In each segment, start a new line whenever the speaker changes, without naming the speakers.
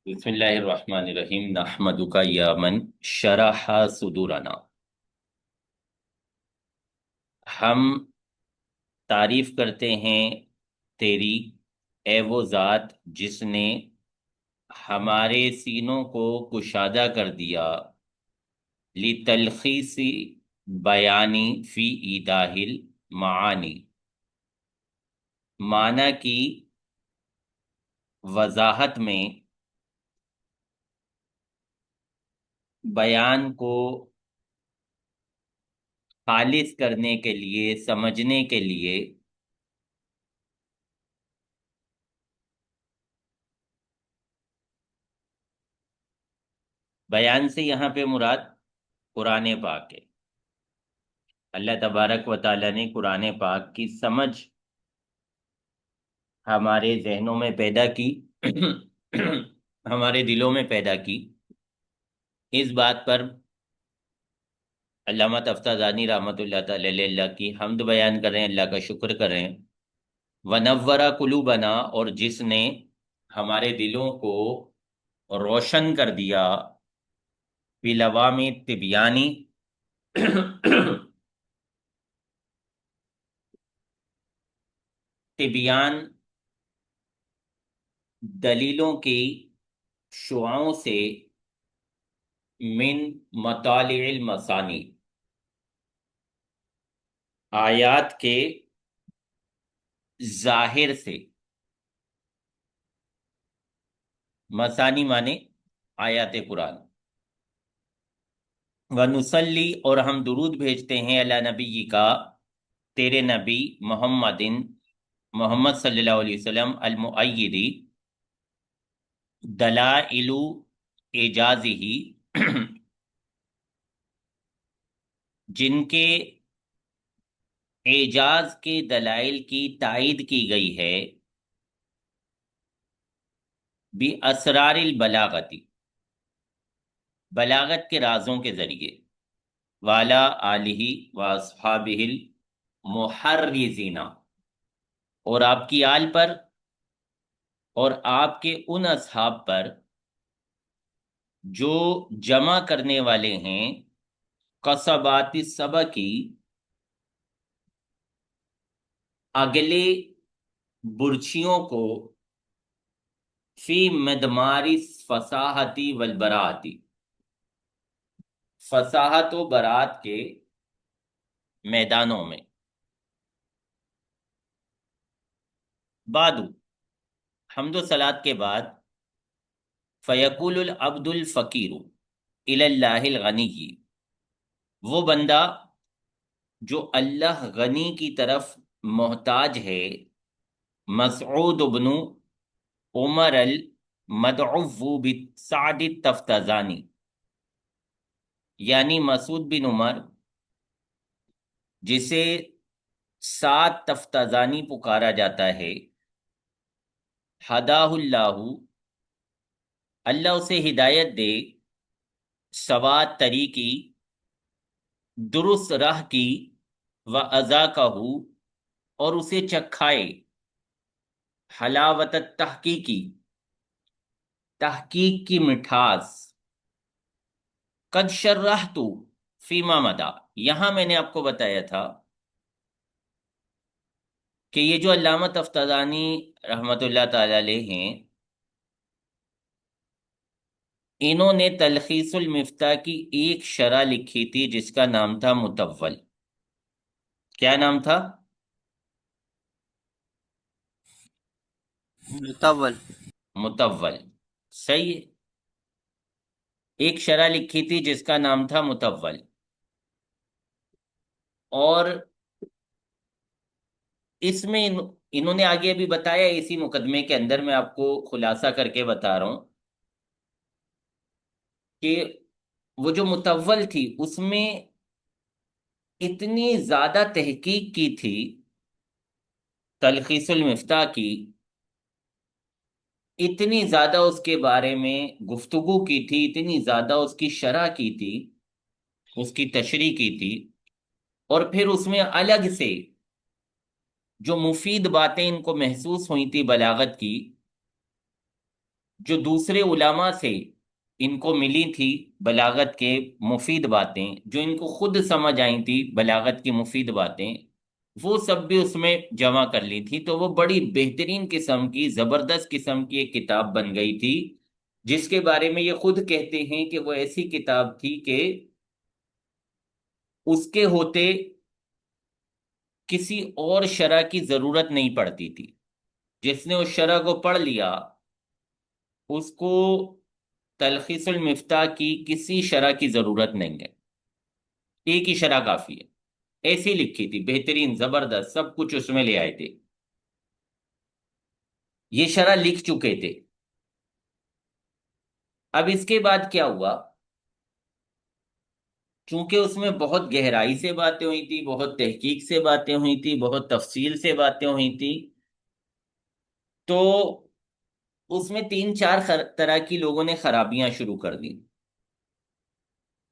بسم اللہ الرحمن الرحیم نحمدک یا من شرح صدورنا۔ ہم تعریف کرتے ہیں تیری، اے وہ ذات جس نے ہمارے سینوں کو کشادہ کر دیا، لتلخیص بیانی فی ایضاح المعانی، معنی کی وضاحت میں، بیان کو خالص کرنے کے لیے، سمجھنے کے لیے۔ بیان سے یہاں پہ مراد قرآن پاک ہے۔ اللہ تبارک و تعالیٰ نے قرآن پاک کی سمجھ ہمارے ذہنوں میں پیدا کی، ہمارے دلوں میں پیدا کی۔ اس بات پر علامہ تفتازانی رحمۃ اللہ تعالی علیہ اللہ کی حمد بیان کر رہے ہیں، اللہ کا شکر کر رہے ہیں۔ ونورا قلوبنا، اور جس نے ہمارے دلوں کو روشن کر دیا، بلوام تبیانی، تبیان دلیلوں کی شعاعوں سے، من مطالع المثانی، آیات کے ظاہر سے۔ مثانی مانے آیات قرآن۔ ونصلی، اور ہم درود بھیجتے ہیں، علی نبی کا، تیرے نبی محمد صلی اللہ علیہ وسلم، المؤیدی، دلائل اعجازہ، جن کے اعجاز کے دلائل کی تائید کی گئی ہے، باسرار البلاغتی، بلاغت کے رازوں کے ذریعے، والا آلہ و اصحابہ المحرزین، اور آپ کی آل پر اور آپ کے ان اصحاب پر جو جمع کرنے والے ہیں، قصبات السبع کی، اگلے برچھیوں کو، فی مدمار فصاحتی والبراعتی، فصاحت و برات کے میدانوں میں۔ بعد، حمد و صلات کے بعد، فیقول العبد الفقیر الی اللہ الغنی، وہ بندہ جو اللہ غنی کی طرف محتاج ہے، مسعود بن عمر المدعو بسعد التفتزانی، یعنی مسعود بن عمر جسے سعد تفتزانی پکارا جاتا ہے، ہداہ اللہ، اللہ اسے ہدایت دے، سواد طریقی، درست راہ کی، و اذاقہ، اور اسے چکھائے، حلاوت التحقیقی، تحقیق کی مٹھاس، قد شرحت فیما مدا، یہاں میں نے آپ کو بتایا تھا کہ یہ جو علامہ تفتزانی رحمت اللہ تعالی علیہ ہیں، انہوں نے تلخیص المفتاح کی ایک شرح لکھی تھی جس کا نام تھا متول۔ کیا نام تھا؟
متول۔
متول، صحیح ہے۔ ایک شرح لکھی تھی جس کا نام تھا متول، اور اس میں انہوں نے آگے ابھی بتایا، اسی مقدمے کے اندر میں آپ کو خلاصہ کر کے بتا رہا ہوں کہ وہ جو متول تھی اس میں اتنی زیادہ تحقیق کی تھی تلخیص المفتاح کی، اتنی زیادہ اس کے بارے میں گفتگو کی تھی، اتنی زیادہ اس کی شرح کی تھی، اس کی تشریح کی تھی، اور پھر اس میں الگ سے جو مفید باتیں ان کو محسوس ہوئی تھی بلاغت کی، جو دوسرے علماء سے ان کو ملی تھی بلاغت کے مفید باتیں، جو ان کو خود سمجھ آئی تھی بلاغت کی مفید باتیں، وہ سب بھی اس میں جمع کر لی تھی، تو وہ بڑی بہترین قسم کی، زبردست قسم کی ایک کتاب بن گئی تھی، جس کے بارے میں یہ خود کہتے ہیں کہ وہ ایسی کتاب تھی کہ اس کے ہوتے کسی اور شرح کی ضرورت نہیں پڑتی تھی۔ جس نے اس شرح کو پڑھ لیا، اس کو تلخیص المفتاح کی کسی شرح کی ضرورت نہیں ہے، ایک ہی شرح کافی ہے۔ ایسی لکھی تھی، بہترین، زبردست، سب کچھ اس میں لے آئے تھے، یہ شرح لکھ چکے تھے۔ اب اس کے بعد کیا ہوا؟ چونکہ اس میں بہت گہرائی سے باتیں ہوئی تھی، بہت تحقیق سے باتیں ہوئی تھی، بہت تفصیل سے باتیں ہوئی تھی، تو اس میں تین چار طرح کی لوگوں نے خرابیاں شروع کر دی،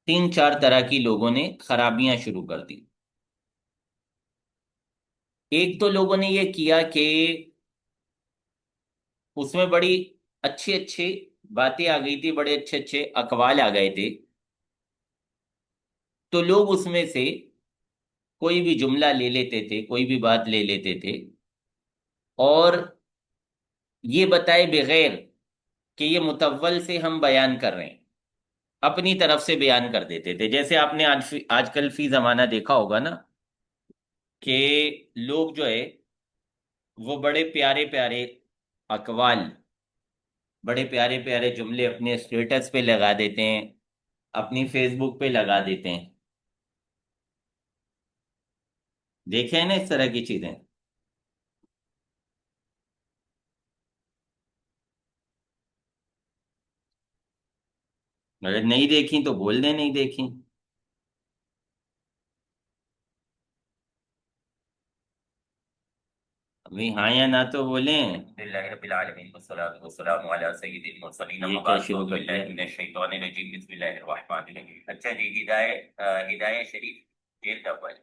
تین چار طرح کی لوگوں نے خرابیاں شروع کر دی۔ ایک تو لوگوں نے یہ کیا کہ اس میں بڑی اچھی اچھی باتیں آ گئی تھی، بڑے اچھے اچھے اقوال آ گئے تھے، تو لوگ اس میں سے کوئی بھی جملہ لے لیتے تھے، کوئی بھی بات لے لیتے تھے، اور یہ بتائے بغیر کہ یہ متول سے ہم بیان کر رہے ہیں، اپنی طرف سے بیان کر دیتے تھے۔ جیسے آپ نے آج کل فی زمانہ دیکھا ہوگا نا کہ لوگ جو ہے وہ بڑے پیارے پیارے اقوال، بڑے پیارے پیارے جملے اپنے اسٹیٹس پہ لگا دیتے ہیں، اپنی فیس بک پہ لگا دیتے ہیں، دیکھے ہیں نا اس طرح کی چیزیں؟ اگر نہیں دیکھی تو بول دیں نہیں دیکھی۔ ابھی ہاں یا نہ تو بولیں۔ اللہ رب العالمین والصلاة والسلام علی سید المرسلین، یہ کیا شروع کر دیا؟ من الشیطان الرجیم، بسم اللہ الرحمن الرحیم۔ اچھا جی، ہدایہ شریف جلد اول۔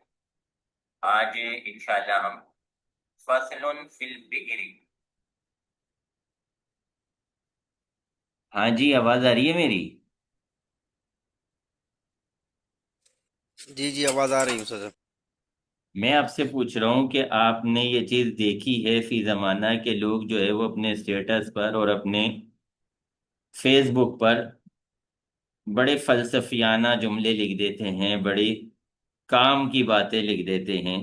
آج انشاءاللہ ہم فصل فی البئر۔ ہاں جی، آواز آ رہی ہے میری؟
جی جی آواز آ رہی ہے استاد صاحب۔
میں آپ سے پوچھ رہا ہوں کہ آپ نے یہ چیز دیکھی ہے فی زمانہ کہ لوگ جو ہے وہ اپنے اسٹیٹس پر اور اپنے فیس بک پر بڑے فلسفیانہ جملے لکھ دیتے ہیں، بڑی کام کی باتیں لکھ دیتے ہیں؟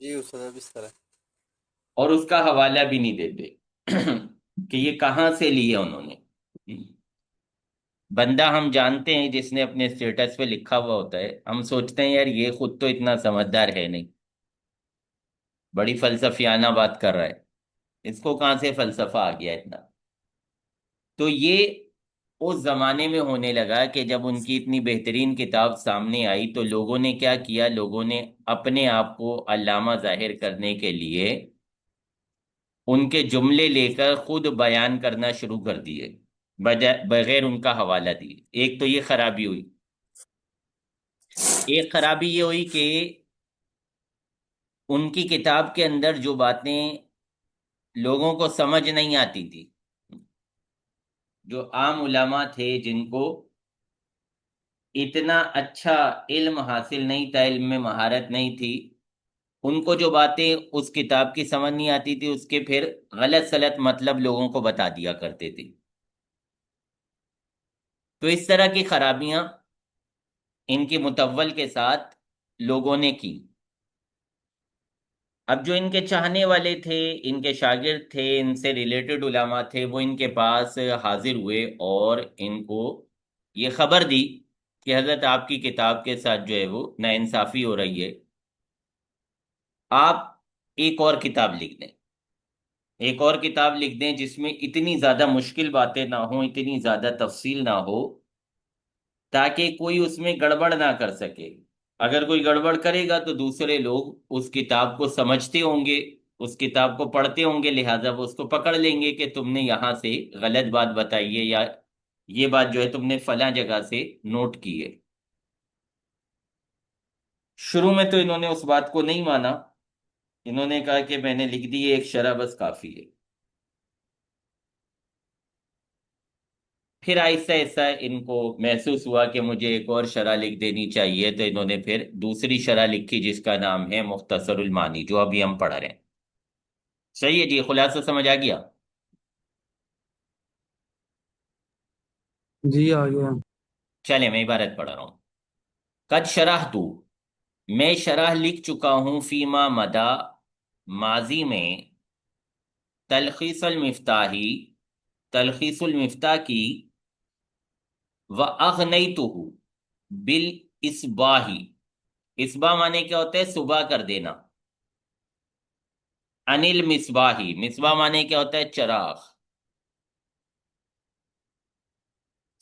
جی استاد صاحب اس طرح۔
اور اس کا حوالہ بھی نہیں دیتے کہ یہ کہاں سے لیا انہوں نے۔ بندہ ہم جانتے ہیں جس نے اپنے اسٹیٹس پہ لکھا ہوا ہوتا ہے، ہم سوچتے ہیں یار یہ خود تو اتنا سمجھدار ہے نہیں، بڑی فلسفیانہ بات کر رہا ہے، اس کو کہاں سے فلسفہ آ گیا اتنا؟ تو یہ اس زمانے میں ہونے لگا کہ جب ان کی اتنی بہترین کتاب سامنے آئی تو لوگوں نے کیا کیا، لوگوں نے اپنے آپ کو علامہ ظاہر کرنے کے لیے ان کے جملے لے کر خود بیان کرنا شروع کر دیے، بغیر ان کا حوالہ دیے۔ ایک تو یہ خرابی ہوئی۔ ایک خرابی یہ ہوئی کہ ان کی کتاب کے اندر جو باتیں لوگوں کو سمجھ نہیں آتی تھی، جو عام علماء تھے جن کو اتنا اچھا علم حاصل نہیں تھا، علم میں مہارت نہیں تھی، ان کو جو باتیں اس کتاب کی سمجھ نہیں آتی تھی، اس کے پھر غلط سلط مطلب لوگوں کو بتا دیا کرتے تھے۔ تو اس طرح کی خرابیاں ان کی متول کے ساتھ لوگوں نے کی۔ اب جو ان کے چاہنے والے تھے، ان کے شاگرد تھے، ان سے ریلیٹڈ علماء تھے، وہ ان کے پاس حاضر ہوئے اور ان کو یہ خبر دی کہ حضرت آپ کی کتاب کے ساتھ جو ہے وہ ناانصافی ہو رہی ہے، آپ ایک اور کتاب لکھ دیں، ایک اور کتاب لکھ دیں جس میں اتنی زیادہ مشکل باتیں نہ ہوں، اتنی زیادہ تفصیل نہ ہو، تاکہ کوئی اس میں گڑبڑ نہ کر سکے۔ اگر کوئی گڑبڑ کرے گا تو دوسرے لوگ اس کتاب کو سمجھتے ہوں گے، اس کتاب کو پڑھتے ہوں گے، لہٰذا وہ اس کو پکڑ لیں گے کہ تم نے یہاں سے غلط بات بتائی ہے، یا یہ بات جو ہے تم نے فلاں جگہ سے نوٹ کی ہے۔ شروع میں تو انہوں نے اس بات کو نہیں مانا، انہوں نے کہا کہ میں نے لکھ دی ایک شرح بس کافی ہے۔ پھر آہستہ آہستہ ان کو محسوس ہوا کہ مجھے ایک اور شرح لکھ دینی چاہیے، تو انہوں نے پھر دوسری شرح لکھی جس کا نام ہے مختصر المانی، جو ابھی ہم پڑھ رہے ہیں۔ صحیح ہے جی، خلاصہ سمجھ آ گیا؟
جی آ گیا۔
چلے میں عبارت پڑھ رہا ہوں۔ قد شرح تو، میں شرح لکھ چکا ہوں، فیما مدا، ماضی میں، تلخیص المفتاحی، تلخیص المفتاح کی، وَأَغْنَيْتُهُ بِالْإِصْبَاحِ، اصباح مانے کیا ہوتا ہے؟ صبح کر دینا۔ انل مصباحی، مصباح مانے کیا ہوتا ہے؟ چراغ۔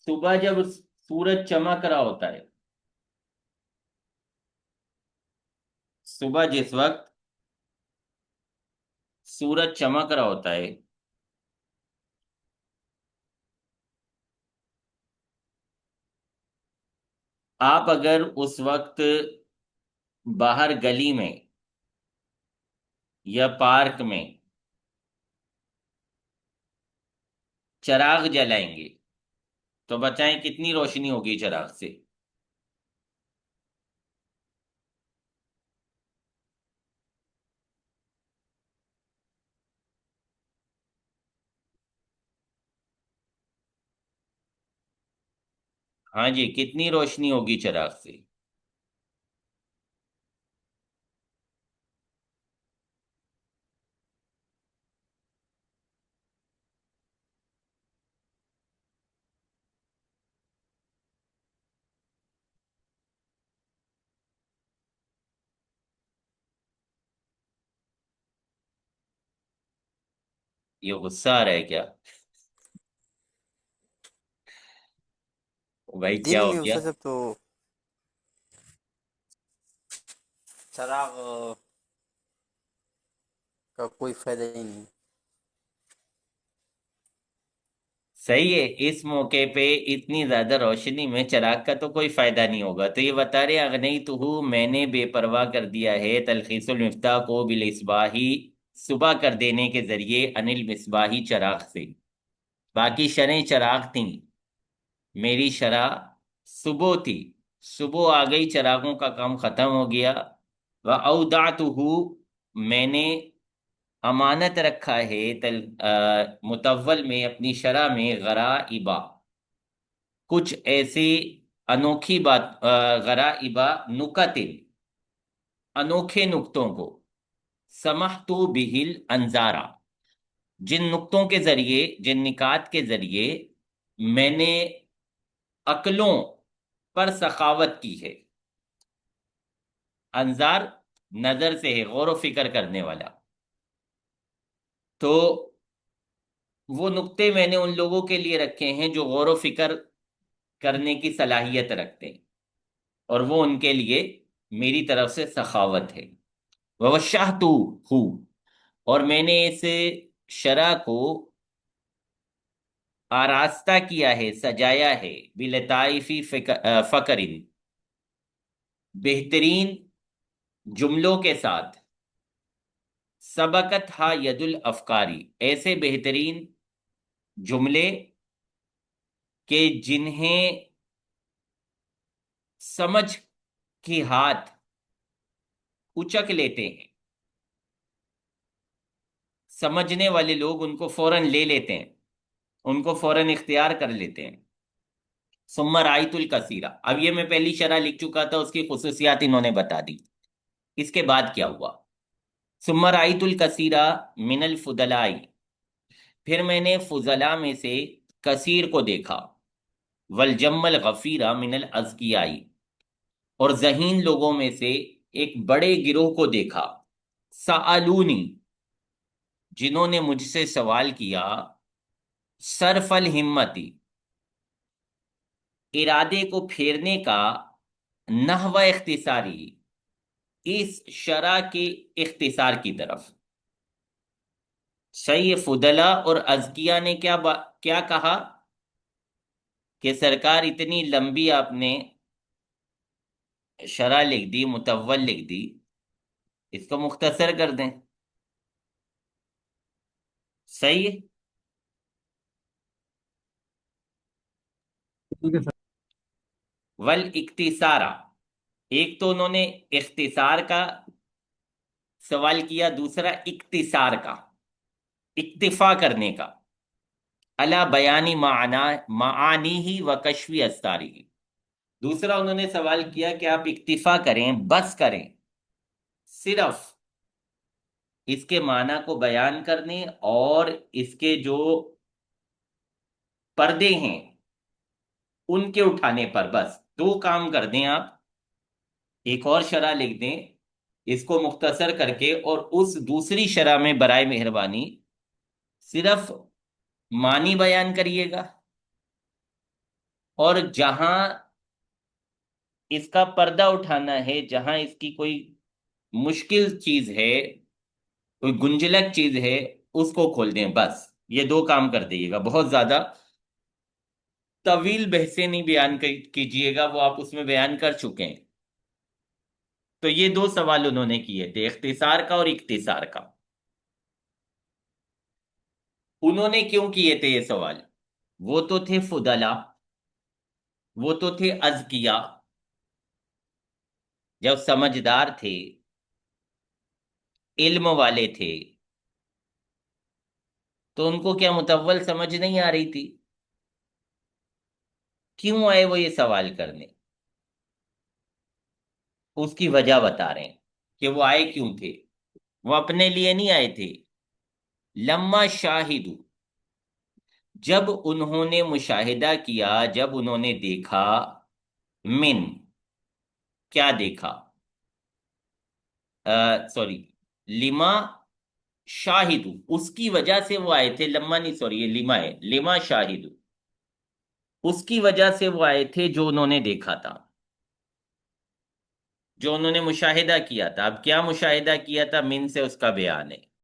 صبح جب سورج چمک رہا ہوتا ہے، صبح جس وقت سورج چمک رہا ہوتا ہے، آپ اگر اس وقت باہر گلی میں یا پارک میں چراغ جلائیں گے تو بتائیں کتنی روشنی ہوگی چراغ سے؟ ہاں جی، کتنی روشنی ہوگی چراغ سے؟ یہ غصہ آ رہا ہے کیا بھائی؟
دن
کیا ہو
میں
گیا؟
استاذ صاحب تو چراغ کا کوئی فائدہ ہی نہیں۔
صحیح ہے، اس موقع پہ اتنی زیادہ روشنی میں چراغ کا تو کوئی فائدہ نہیں ہوگا۔ تو یہ بتا رہے اغنیتہ، میں نے بے پرواہ کر دیا ہے، تلخیص المفتاح کو، بالاصباحی، صبح کر دینے کے ذریعے، انل مصباحی، چراغ سے۔ باقی شرح چراغ تھیں، میری شرح صبح تھی، صبح آ گئی، چراغوں کا کام ختم ہو گیا۔ وَأَوْدَعْتُهُ، میں نے امانت رکھا ہے، متول میں، اپنی شرح میں، غرائبا، کچھ ایسی انوکھی بات، غرائبا نکت، انوکھے نکتوں کو، سمحت بہل انظارا، جن نکتوں کے ذریعے، جن نکات کے ذریعے میں نے عقلوں پر سخاوت کی ہے۔ انظار نظر سے ہے، غور و فکر کرنے والا۔ تو وہ نکتے میں نے ان لوگوں کے لیے رکھے ہیں جو غور و فکر کرنے کی صلاحیت رکھتے ہیں، اور وہ ان کے لیے میری طرف سے سخاوت ہے۔ وَوَشَّحْتُهُ، اور میں نے اس شرح کو آراستہ کیا ہے، سجایا ہے، بِلَطَائِفِ فَقْرٍ، بہترین جملوں کے ساتھ، سبقت ہا ید الافکاری، ایسے بہترین جملے کہ جنہیں سمجھ کے ہاتھ اچک لیتے ہیں، سمجھنے والے لوگ ان کو فوراً لے لیتے ہیں، ان کو فوراً اختیار کر لیتے ہیں۔ ثم رأیت الکثیرہ، اب یہ میں پہلی شرح لکھ چکا تھا، اس کی خصوصیات انہوں نے بتا دی۔ اس کے بعد کیا ہوا؟ ثم رأیت الکثیرہ من الفضلاء، پھر میں نے فضلاء میں سے کثیر کو دیکھا، والجم الغفیر من الاذکیاء، اور ذہین لوگوں میں سے ایک بڑے گروہ کو دیکھا، سألونی، جنہوں نے مجھ سے سوال کیا، صرف الہمتی، ارادے کو پھیرنے کا، نحو اختصاری، اس شرح کے اختصار کی طرف۔ صحیح فضلا اور ازکیہ نے کیا کہا کہ سرکار اتنی لمبی آپ نے شرح لکھ دی، متول لکھ دی، اس کو مختصر کر دیں. صحیح ہے.
ٹھیک ہے سر.
ول اختصارا، ایک تو انہوں نے اختصار کا سوال کیا، دوسرا اختصار کا، اکتفا کرنے کا. الا بیانی معانی ہی و کشفی استاری. دوسرا انہوں نے سوال کیا کہ آپ اکتفا کریں، بس کریں صرف اس کے معنی کو بیان کرنے اور اس کے جو پردے ہیں ان کے اٹھانے پر، بس دو کام کر دیں آپ. ایک اور شرح لکھ دیں اس کو مختصر کر کے، اور اس دوسری شرح میں برائے مہربانی صرف معنی بیان کریے گا، اور جہاں اس کا پردہ اٹھانا ہے، جہاں اس کی کوئی مشکل چیز ہے، کوئی گنجلک چیز ہے، اس کو کھول دیں. بس یہ دو کام کر دیجیے گا. بہت زیادہ طویل بحثیں نہیں بیان کیجیے گا، وہ آپ اس میں بیان کر چکے ہیں. تو یہ دو سوال انہوں نے کیے تھے، اختصار کا اور اختصار کا. انہوں نے کیوں کیے تھے یہ سوال؟ وہ تو تھے فضلا، وہ تو تھے اذکیا، جب سمجھدار تھے، علم والے تھے، تو ان کو کیا متول سمجھ نہیں آ رہی تھی؟ کیوں آئے وہ یہ سوال کرنے؟ اس کی وجہ بتا رہے ہیں کہ وہ آئے کیوں تھے. وہ اپنے لیے نہیں آئے تھے. لما شاہدو، جب انہوں نے مشاہدہ کیا، جب انہوں نے دیکھا، من، کیا دیکھا، سوری، لما شاہدو، اس کی وجہ سے وہ آئے تھے. لما نہیں، سوری، یہ لما ہے. لما شاہدو، اس کی وجہ سے وہ آئے تھے جو انہوں نے دیکھا تھا، جو انہوں نے مشاہدہ کیا تھا. اب کیا مشاہدہ کیا تھا؟ من سے اس کا بیان ہے.